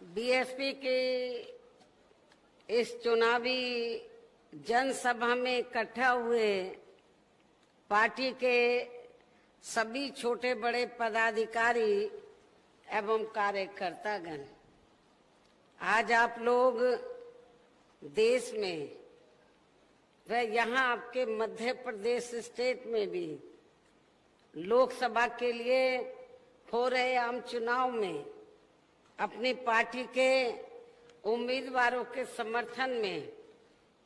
BSP के इस चुनावी जनसभा में इकट्ठा हुए पार्टी के सभी छोटे बड़े पदाधिकारी एवं कार्यकर्तागण, आज आप लोग देश में व यहाँ आपके मध्य प्रदेश स्टेट में भी लोकसभा के लिए हो रहे आम चुनाव में अपनी पार्टी के उम्मीदवारों के समर्थन में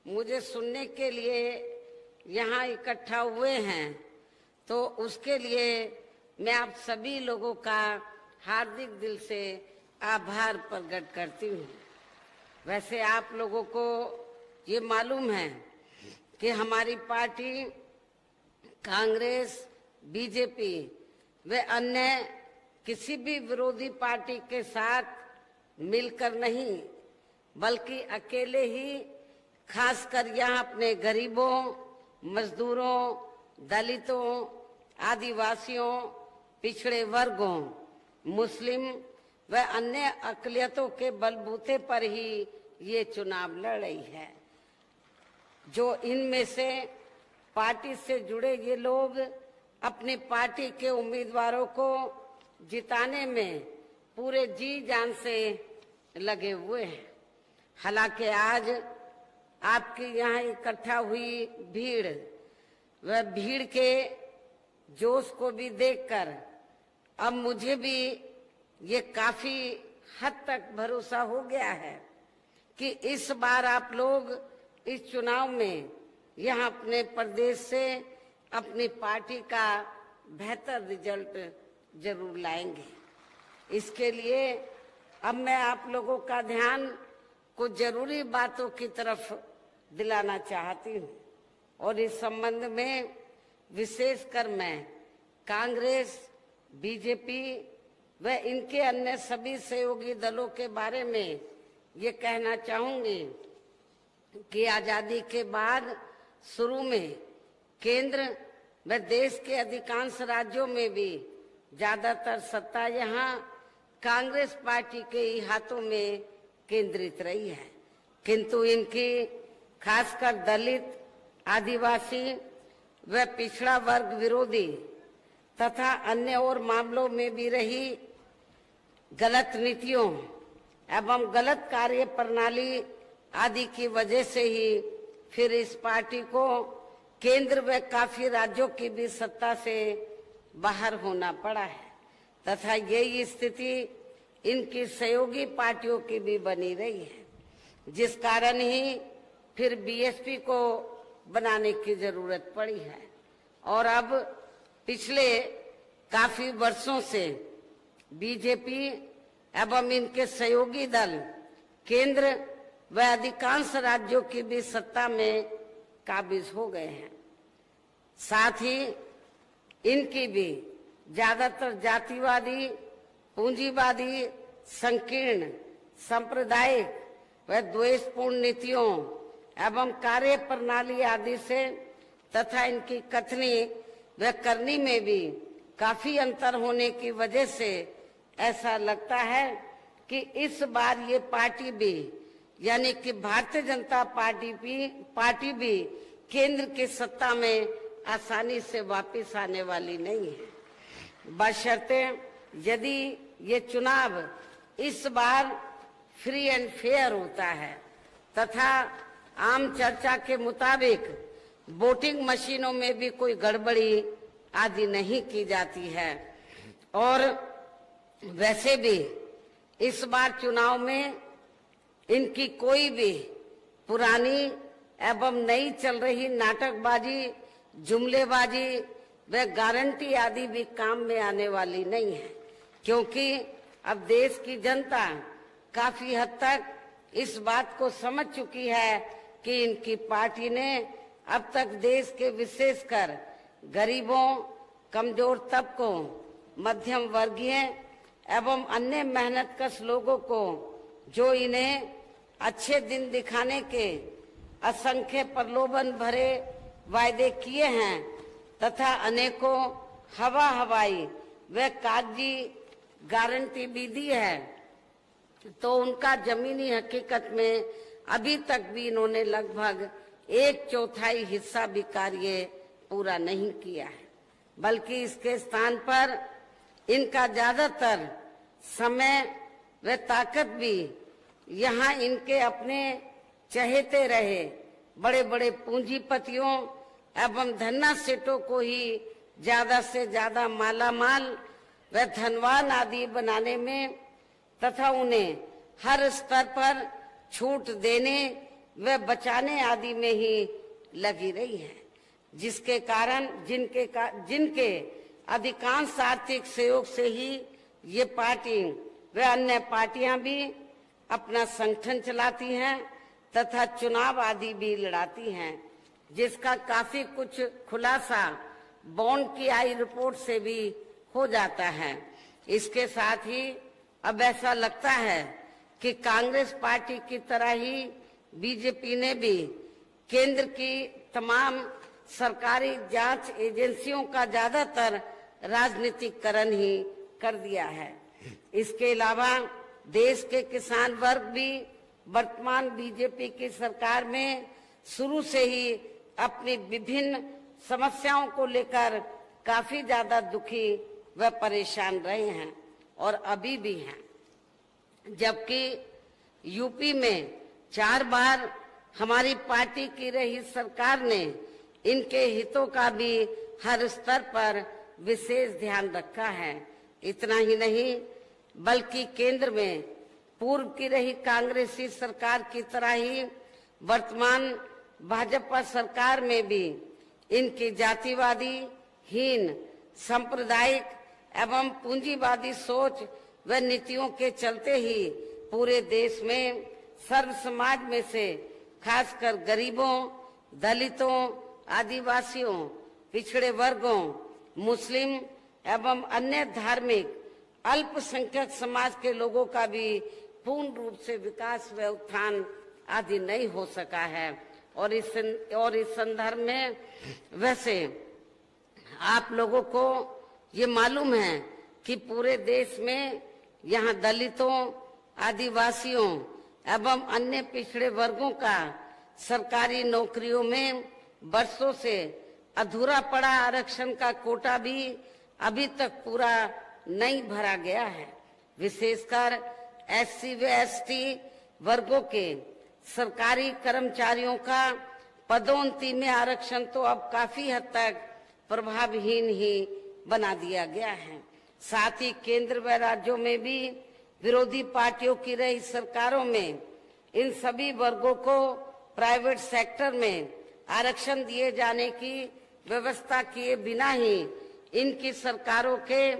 मुझे सुनने के लिए यहाँ इकट्ठा हुए हैं, तो उसके लिए मैं आप सभी लोगों का हार्दिक दिल से आभार प्रकट करती हूँ। वैसे आप लोगों को ये मालूम है कि हमारी पार्टी कांग्रेस, बीजेपी व अन्य किसी भी विरोधी पार्टी के साथ मिलकर नहीं, बल्कि अकेले ही खासकर यहाँ अपने गरीबों, मजदूरों, दलितों, आदिवासियों, पिछड़े वर्गों, मुस्लिम व अन्य अक़लियतों के बलबूते पर ही ये चुनाव लड़ रही है। जो इनमें से पार्टी से जुड़े ये लोग अपनी पार्टी के उम्मीदवारों को जिताने में पूरे जी जान से लगे हुए हैं। हालांकि आज आपकी यहाँ इकट्ठा हुई भीड़, वह भीड़ के जोश को भी देखकर अब मुझे भी ये काफी हद तक भरोसा हो गया है कि इस बार आप लोग इस चुनाव में यहाँ अपने प्रदेश से अपनी पार्टी का बेहतर रिजल्ट जरूर लाएंगे। इसके लिए अब मैं आप लोगों का ध्यान कुछ जरूरी बातों की तरफ दिलाना चाहती हूँ और इस संबंध में विशेषकर मैं कांग्रेस, बीजेपी व इनके अन्य सभी सहयोगी दलों के बारे में ये कहना चाहूंगी कि आजादी के बाद शुरू में केंद्र व देश के अधिकांश राज्यों में भी ज्यादातर सत्ता यहाँ कांग्रेस पार्टी के ही हाथों में केंद्रित रही है, किंतु इनकी खासकर दलित, आदिवासी व पिछड़ा वर्ग विरोधी तथा अन्य और मामलों में भी रही गलत नीतियों एवं गलत कार्य प्रणाली आदि की वजह से ही फिर इस पार्टी को केंद्र व काफी राज्यों की भी सत्ता से बाहर होना पड़ा है तथा यही स्थिति इनकी सहयोगी पार्टियों की भी बनी रही है, जिस कारण ही फिर बीएसपी को बनाने की जरूरत पड़ी है। और अब पिछले काफी वर्षों से बीजेपी एवं इनके सहयोगी दल केंद्र व अधिकांश राज्यों की भी सत्ता में काबिज हो गए हैं। साथ ही इनकी भी ज्यादातर जातिवादी, पूंजीवादी, संकीर्ण, सांप्रदायिक व द्वेषपूर्ण नीतियों एवं कार्य प्रणाली आदि से तथा इनकी कथनी व करनी में भी काफी अंतर होने की वजह से ऐसा लगता है कि इस बार ये पार्टी भी यानी कि भारतीय जनता पार्टी भी केंद्र की सत्ता में आसानी से वापस आने वाली नहीं है, बशर्ते यदि ये चुनाव इस बार फ्री एंड फेयर होता है तथा आम चर्चा के मुताबिक वोटिंग मशीनों में भी कोई गड़बड़ी आदि नहीं की जाती है। और वैसे भी इस बार चुनाव में इनकी कोई भी पुरानी एवं नई चल रही नाटकबाजी, जुमलेबाजी व गारंटी आदि भी काम में आने वाली नहीं है, क्योंकि अब देश की जनता काफी हद तक इस बात को समझ चुकी है कि इनकी पार्टी ने अब तक देश के विशेषकर गरीबों, कमजोर तबकों, मध्यम वर्गीय एवं अन्य मेहनतकश लोगों को जो इन्हें अच्छे दिन दिखाने के असंख्य प्रलोभन भरे वायदे किए हैं तथा अनेकों हवाई व कागजी गारंटी भी दी है, तो उनका जमीनी हकीकत में अभी तक भी इन्होंने लगभग 1/4 हिस्सा भी कार्य पूरा नहीं किया है, बल्कि इसके स्थान पर इनका ज्यादातर समय व ताकत भी यहाँ इनके अपने चहेते रहे बड़े बड़े पूंजीपतियों एवं धन्ना सेठों को ही ज्यादा से ज्यादा मालामाल व धनवान आदि बनाने में तथा उन्हें हर स्तर पर छूट देने व बचाने आदि में ही लगी रही है, जिसके कारण जिनके अधिकांश आर्थिक सहयोग से ही ये पार्टी व अन्य पार्टियां भी अपना संगठन चलाती हैं तथा चुनाव आदि भी लड़ाती हैं, जिसका काफी कुछ खुलासा बॉन्ड की आई रिपोर्ट से भी हो जाता है। इसके साथ ही अब ऐसा लगता है कि कांग्रेस पार्टी की तरह ही बीजेपी ने भी केंद्र की तमाम सरकारी जांच एजेंसियों का ज्यादातर राजनीतिकरण ही कर दिया है। इसके अलावा देश के किसान वर्ग भी वर्तमान बीजेपी की सरकार में शुरू से ही अपनी विभिन्न समस्याओं को लेकर काफी ज्यादा दुखी व परेशान रहे हैं और अभी भी हैं, जबकि यूपी में 4 बार हमारी पार्टी की रही सरकार ने इनके हितों का भी हर स्तर पर विशेष ध्यान रखा है। इतना ही नहीं बल्कि केंद्र में पूर्व की रही कांग्रेसी सरकार की तरह ही वर्तमान भाजपा सरकार में भी इनकी जातिवादी हीन सांप्रदायिक एवं पूंजीवादी सोच व नीतियों के चलते ही पूरे देश में सर्व समाज में से खासकर गरीबों, दलितों, आदिवासियों, पिछड़े वर्गों, मुस्लिम एवं अन्य धार्मिक अल्पसंख्यक समाज के लोगों का भी पूर्ण रूप से विकास व उत्थान आदि नहीं हो सका है। और इस संदर्भ में वैसे आप लोगों को ये मालूम है कि पूरे देश में यहाँ दलितों, आदिवासियों एवं अन्य पिछड़े वर्गों का सरकारी नौकरियों में वर्षों से अधूरा पड़ा आरक्षण का कोटा भी अभी तक पूरा नहीं भरा गया है। विशेषकर एससी व एसटी वर्गों के सरकारी कर्मचारियों का पदोन्नति में आरक्षण तो अब काफी हद तक प्रभावहीन ही बना दिया गया है। साथ ही केंद्र व राज्यों में भी विरोधी पार्टियों की रही सरकारों में इन सभी वर्गों को प्राइवेट सेक्टर में आरक्षण दिए जाने की व्यवस्था किए बिना ही इनकी सरकारों के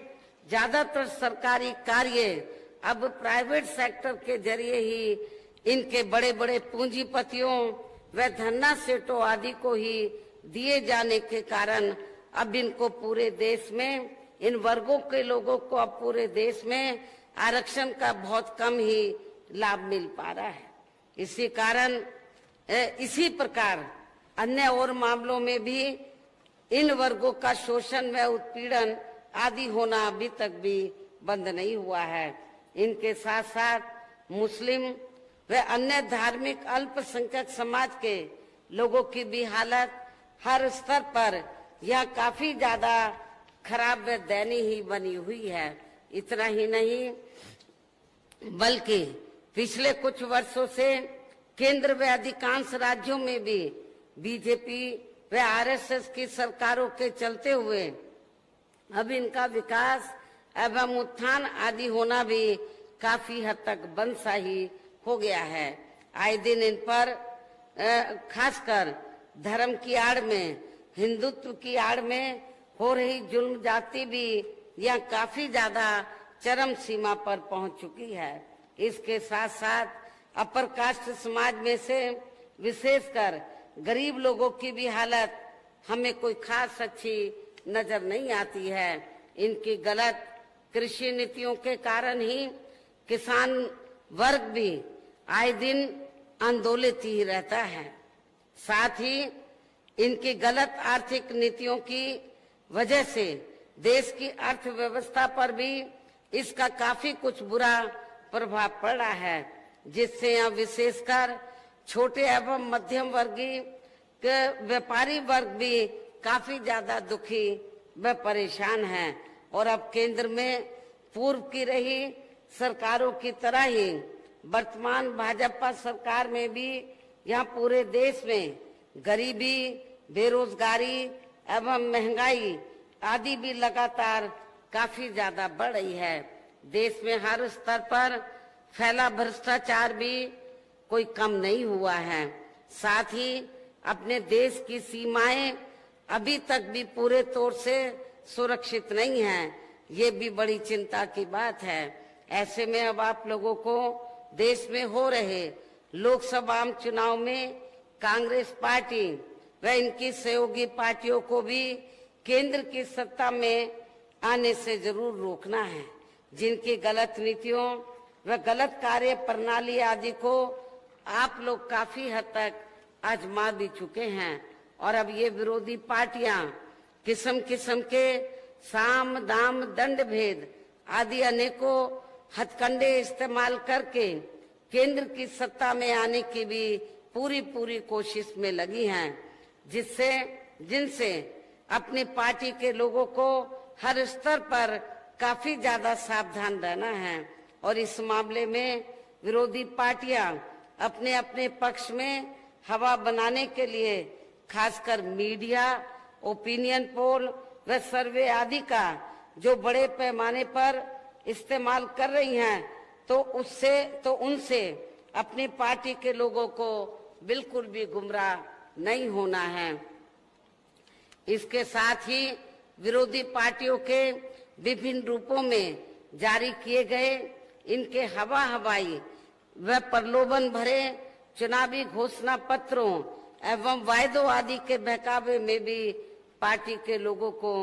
ज्यादातर सरकारी कार्य अब प्राइवेट सेक्टर के जरिए ही इनके बड़े बड़े पूंजीपतियों व धन्ना सेठों आदि को ही दिए जाने के कारण अब इनको पूरे देश में इन वर्गों के लोगों को अब पूरे देश में आरक्षण का बहुत कम ही लाभ मिल पा रहा है। इसी कारण इसी प्रकार अन्य और मामलों में भी इन वर्गों का शोषण व उत्पीड़न आदि होना अभी तक भी बंद नहीं हुआ है। इनके साथ साथ मुस्लिम व अन्य धार्मिक अल्पसंख्यक समाज के लोगों की भी हालत हर स्तर पर यह काफी ज्यादा खराब व दयनीय ही बनी हुई है। इतना ही नहीं बल्कि पिछले कुछ वर्षों से केंद्र व अधिकांश राज्यों में भी बीजेपी व आरएसएस की सरकारों के चलते हुए अब इनका विकास एवं उत्थान आदि होना भी काफी हद तक बंद सा ही हो गया है। आए दिन इन पर खासकर धर्म की आड़ में, हिंदुत्व की आड़ में हो रही जुल्म जाति भी यह काफी ज्यादा चरम सीमा पर पहुंच चुकी है। इसके साथ साथ अपर कास्ट समाज में से विशेषकर गरीब लोगों की भी हालत हमें कोई खास अच्छी नजर नहीं आती है। इनकी गलत कृषि नीतियों के कारण ही किसान वर्ग भी आए दिन आंदोलित ही रहता है। साथ ही इनकी गलत आर्थिक नीतियों की वजह से देश की अर्थव्यवस्था पर भी इसका काफी कुछ बुरा प्रभाव पड़ रहा है, जिससे यहाँ विशेषकर छोटे एवं मध्यम वर्गीय व्यापारी वर्ग भी काफी ज्यादा दुखी व परेशान हैं। और अब केंद्र में पूर्व की रही सरकारों की तरह ही वर्तमान भाजपा सरकार में भी यहाँ पूरे देश में गरीबी, बेरोजगारी एवं महंगाई आदि भी लगातार काफी ज्यादा बढ़ रही है। देश में हर स्तर पर फैला भ्रष्टाचार भी कोई कम नहीं हुआ है। साथ ही अपने देश की सीमाएं अभी तक भी पूरे तौर से सुरक्षित नहीं हैं। ये भी बड़ी चिंता की बात है। ऐसे में अब आप लोगों को देश में हो रहे लोकसभा चुनाव में कांग्रेस पार्टी व इनकी सहयोगी पार्टियों को भी केंद्र की सत्ता में आने से जरूर रोकना है। जिनकी गलत नीतियों व गलत कार्य प्रणाली आदि को आप लोग काफी हद तक आजमा भी चुके हैं। और अब ये विरोधी पार्टियां किस्म किस्म के साम दाम दंड भेद आदि अनेकों हथकंडे इस्तेमाल करके केंद्र की सत्ता में आने की भी पूरी कोशिश में लगी हैं, जिनसे अपनी पार्टी के लोगों को हर स्तर पर काफी ज्यादा सावधान रहना है। और इस मामले में विरोधी पार्टियां अपने अपने पक्ष में हवा बनाने के लिए खासकर मीडिया, ओपिनियन पोल व सर्वे आदि का जो बड़े पैमाने पर इस्तेमाल कर रही हैं, तो उनसे अपनी पार्टी के लोगों को बिल्कुल भी गुमराह नहीं होना है। इसके साथ ही विरोधी पार्टियों के विभिन्न रूपों में जारी किए गए इनके हवाई व प्रलोभन भरे चुनावी घोषणा पत्रों एवं वायदों आदि के बहकावे में भी पार्टी के लोगों को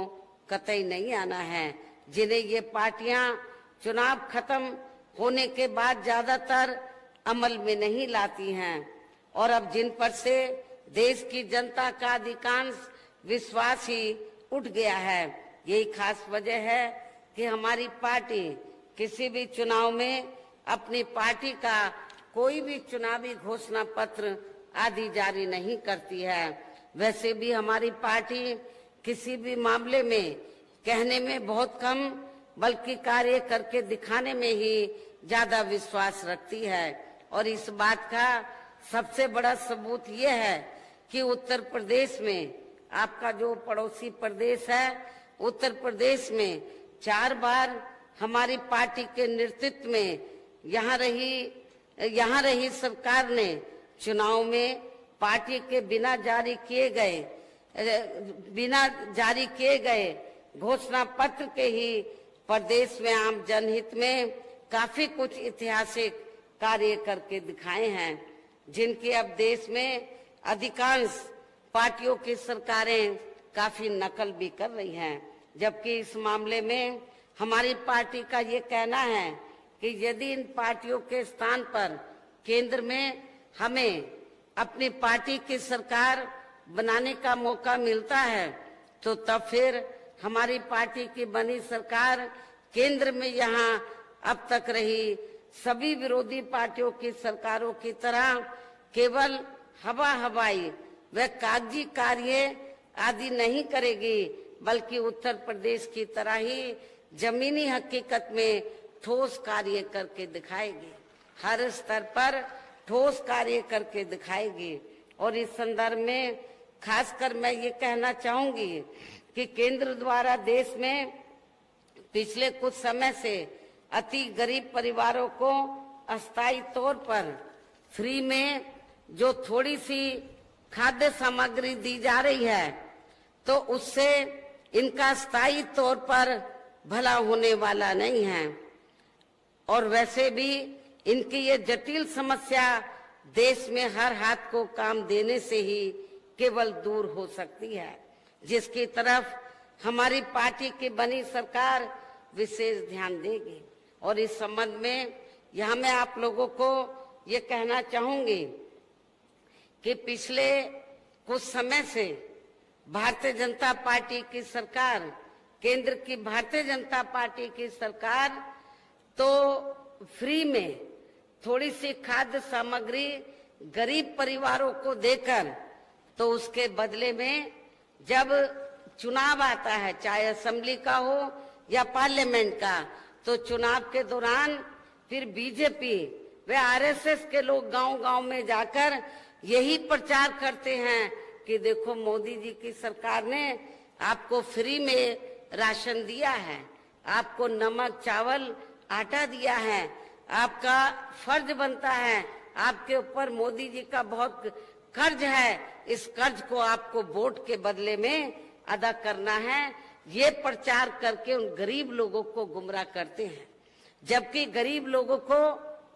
कतई नहीं आना है, जिन्हें ये पार्टियां चुनाव खत्म होने के बाद ज्यादातर अमल में नहीं लाती हैं। और अब जिन पर से देश की जनता का अधिकांश विश्वास ही उठ गया है। यही खास वजह है कि हमारी पार्टी किसी भी चुनाव में अपनी पार्टी का कोई भी चुनावी घोषणा पत्र आदि जारी नहीं करती है। वैसे भी हमारी पार्टी किसी भी मामले में कहने में बहुत कम बल्कि कार्य करके दिखाने में ही ज्यादा विश्वास रखती है। और इस बात का सबसे बड़ा सबूत ये है कि उत्तर प्रदेश में, आपका जो पड़ोसी प्रदेश है, उत्तर प्रदेश में 4 बार हमारी पार्टी के नेतृत्व में यहाँ रही सरकार ने चुनाव में पार्टी के बिना जारी किए गए घोषणा पत्र के ही प्रदेश में आम जनहित में काफी कुछ ऐतिहासिक कार्य करके दिखाए हैं, जिनकी अब देश में अधिकांश पार्टियों की सरकारें काफी नकल भी कर रही हैं। जबकि इस मामले में हमारी पार्टी का ये कहना है कि यदि इन पार्टियों के स्थान पर केंद्र में हमें अपनी पार्टी की सरकार बनाने का मौका मिलता है, तो तब फिर हमारी पार्टी की बनी सरकार केंद्र में यहाँ अब तक रही सभी विरोधी पार्टियों की सरकारों की तरह केवल हवाई व कागजी कार्य आदि नहीं करेगी, बल्कि उत्तर प्रदेश की तरह ही जमीनी हकीकत में ठोस कार्य करके दिखाएगी, हर स्तर पर ठोस कार्य करके दिखाएगी। और इस संदर्भ में खासकर मैं ये कहना चाहूंगी कि केंद्र द्वारा देश में पिछले कुछ समय से अति गरीब परिवारों को अस्थायी तौर पर फ्री में जो थोड़ी सी खाद्य सामग्री दी जा रही है, तो उससे इनका स्थायी तौर पर भला होने वाला नहीं है। और वैसे भी इनकी ये जटिल समस्या देश में हर हाथ को काम देने से ही केवल दूर हो सकती है, जिसकी तरफ हमारी पार्टी की बनी सरकार विशेष ध्यान देगी। और इस संबंध में यहाँ मैं आप लोगों को ये कहना चाहूंगी कि पिछले कुछ समय से भारतीय जनता पार्टी की सरकार, केंद्र की भारतीय जनता पार्टी की सरकार तो फ्री में थोड़ी सी खाद्य सामग्री गरीब परिवारों को देकर, तो उसके बदले में जब चुनाव आता है, चाहे असेंबली का हो या पार्लियामेंट का, तो चुनाव के दौरान फिर बीजेपी व आरएसएस के लोग गांव-गांव में जाकर यही प्रचार करते हैं कि देखो मोदी जी की सरकार ने आपको फ्री में राशन दिया है, आपको नमक चावल आटा दिया है, आपका फर्ज बनता है, आपके ऊपर मोदी जी का बहुत कर्ज है, इस कर्ज को आपको वोट के बदले में अदा करना है। ये प्रचार करके उन गरीब लोगों को गुमराह करते हैं, जबकि गरीब लोगों को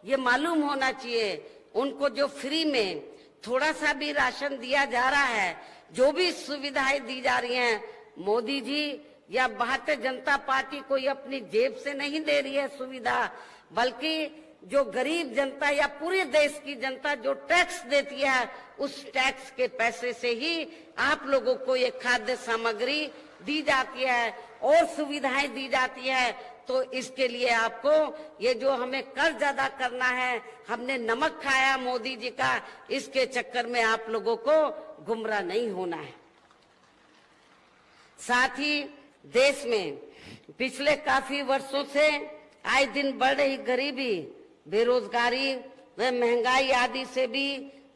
ये मालूम होना चाहिए, उनको जो फ्री में थोड़ा सा भी राशन दिया जा रहा है, जो भी सुविधाएं दी जा रही हैं, मोदी जी या भारतीय जनता पार्टी कोई अपनी जेब से नहीं दे रही है सुविधा, बल्कि जो गरीब जनता या पूरे देश की जनता जो टैक्स देती है, उस टैक्स के पैसे से ही आप लोगों को ये खाद्य सामग्री दी जाती है और सुविधाएं दी जाती है। तो इसके लिए आपको ये जो हमें कर्ज अदा करना है, हमने नमक खाया मोदी जी का, इसके चक्कर में आप लोगों को गुमराह नहीं होना है। साथ ही देश में पिछले काफी वर्षों से आए दिन बढ़ रही गरीबी, बेरोजगारी व महंगाई आदि से भी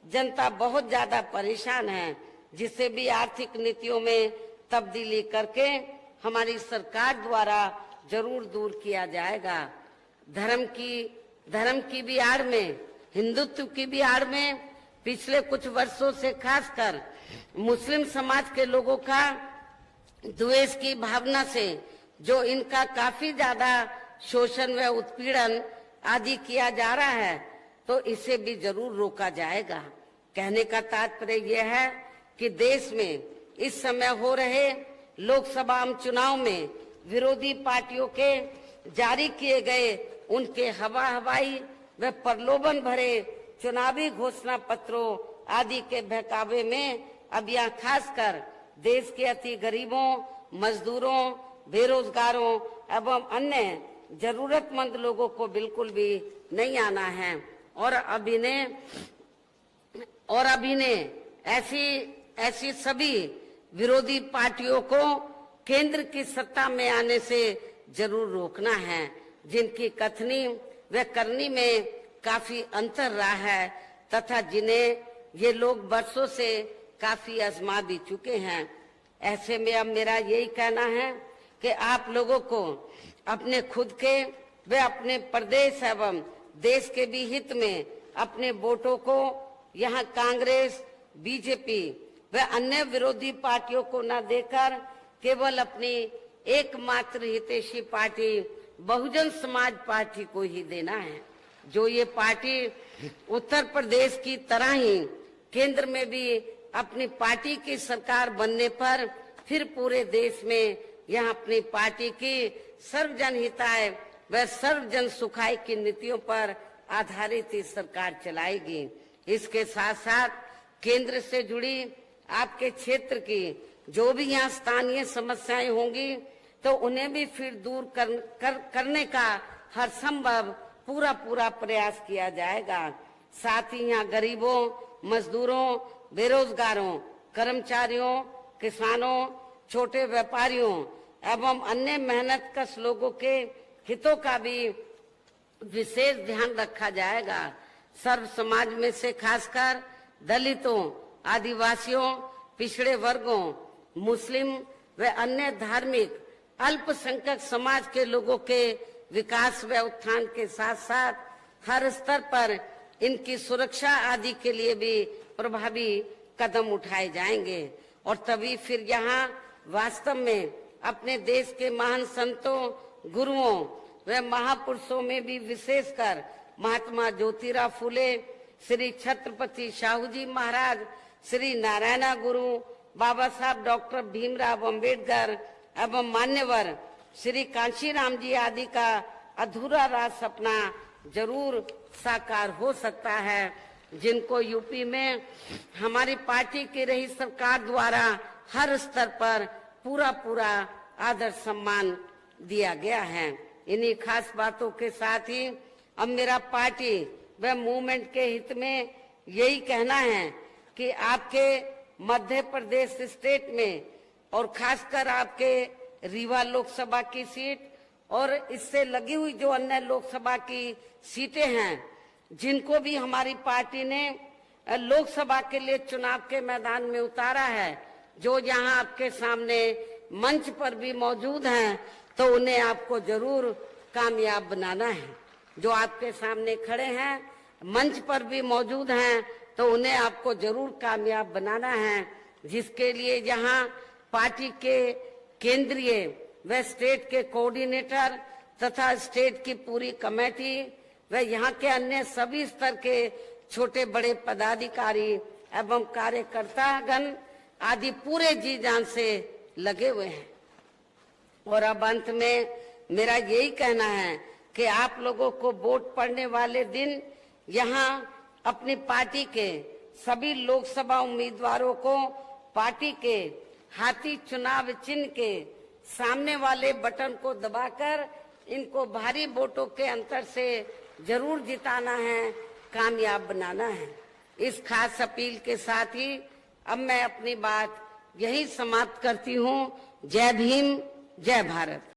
जनता बहुत ज्यादा परेशान है, जिसे भी आर्थिक नीतियों में तब्दीली करके हमारी सरकार द्वारा जरूर दूर किया जाएगा। धर्म की भी आड़ में, हिंदुत्व की भी आड़ में पिछले कुछ वर्षों से खासकर मुस्लिम समाज के लोगों का द्वेष की भावना से जो इनका काफी ज्यादा शोषण व उत्पीड़न आदि किया जा रहा है, तो इसे भी जरूर रोका जाएगा। कहने का तात्पर्य यह है कि देश में इस समय हो रहे लोकसभा चुनाव में विरोधी पार्टियों के जारी किए गए उनके हवाई व प्रलोभन भरे चुनावी घोषणा पत्रों आदि के बहकावे में अब यहाँ खासकर देश के अति गरीबों, मजदूरों, बेरोजगारों एवं अन्य जरूरतमंद लोगों को बिल्कुल भी नहीं आना है। और अभी ने ऐसी सभी विरोधी पार्टियों को केंद्र की सत्ता में आने से जरूर रोकना है, जिनकी कथनी व करनी में काफी अंतर रहा है तथा जिन्हें ये लोग बरसों से काफी आजमा भी चुके हैं। ऐसे में अब मेरा यही कहना है कि आप लोगों को अपने खुद के व अपने प्रदेश एवं देश के भी हित में अपने वोटों को यहाँ कांग्रेस, बीजेपी व अन्य विरोधी पार्टियों को न देकर केवल अपनी एकमात्र हितैषी पार्टी बहुजन समाज पार्टी को ही देना है, जो ये पार्टी उत्तर प्रदेश की तरह ही केंद्र में भी अपनी पार्टी की सरकार बनने पर फिर पूरे देश में यह अपनी पार्टी की सर्वजन हिताय व सर्वजन सुखाय की नीतियों पर आधारित ही सरकार चलाएगी। इसके साथ साथ केंद्र से जुड़ी आपके क्षेत्र की जो भी यहाँ स्थानीय समस्याएं होंगी, तो उन्हें भी फिर दूर करने का हर संभव पूरा प्रयास किया जाएगा। साथ ही यहाँ गरीबों, मजदूरों, बेरोजगारों, कर्मचारियों, किसानों, छोटे व्यापारियों एवं अन्य मेहनतकश लोगों के हितों का भी विशेष ध्यान रखा जाएगा। सर्व समाज में से खासकर दलितों, आदिवासियों, पिछड़े वर्गों, मुस्लिम व अन्य धार्मिक अल्पसंख्यक समाज के लोगों के विकास व उत्थान के साथ साथ हर स्तर पर इनकी सुरक्षा आदि के लिए भी प्रभावी कदम उठाए जाएंगे। और तभी फिर यहाँ वास्तव में अपने देश के महान संतों, गुरुओं व महापुरुषों में भी विशेषकर महात्मा ज्योतिराव फुले, श्री छत्रपति शाहू जी महाराज, श्री नारायण गुरु, बाबा साहब डॉक्टर भीमराव अंबेडकर एवं मान्यवर श्री कांशीराम जी आदि का अधूरा राज सपना जरूर साकार हो सकता है, जिनको यूपी में हमारी पार्टी की रही सरकार द्वारा हर स्तर पर पूरा आदर सम्मान दिया गया है। इन्हीं खास बातों के साथ ही अब मेरा पार्टी व मूवमेंट के हित में यही कहना है कि आपके मध्य प्रदेश स्टेट में और खासकर आपके रीवा लोकसभा की सीट और इससे लगी हुई जो अन्य लोकसभा की सीटें हैं, जिनको भी हमारी पार्टी ने लोकसभा के लिए चुनाव के मैदान में उतारा है, जो यहाँ आपके सामने मंच पर भी मौजूद हैं, तो उन्हें आपको जरूर कामयाब बनाना है। जो आपके सामने खड़े हैं, मंच पर भी मौजूद हैं, तो उन्हें आपको जरूर कामयाब बनाना है, जिसके लिए यहाँ पार्टी के केंद्रीय व स्टेट के कोऑर्डिनेटर तथा स्टेट की पूरी कमेटी व यहाँ के अन्य सभी स्तर के छोटे बड़े पदाधिकारी एवं कार्यकर्तागण आदि पूरे जी जान से लगे हुए हैं। और अब अंत में मेरा यही कहना है कि आप लोगों को वोट पड़ने वाले दिन यहाँ अपनी पार्टी के सभी लोकसभा उम्मीदवारों को पार्टी के हाथी चुनाव चिन्ह के सामने वाले बटन को दबाकर इनको भारी वोटों के अंतर से जरूर जिताना है, कामयाब बनाना है। इस खास अपील के साथ ही अब मैं अपनी बात यही समाप्त करती हूँ। जय भीम, जय भारत।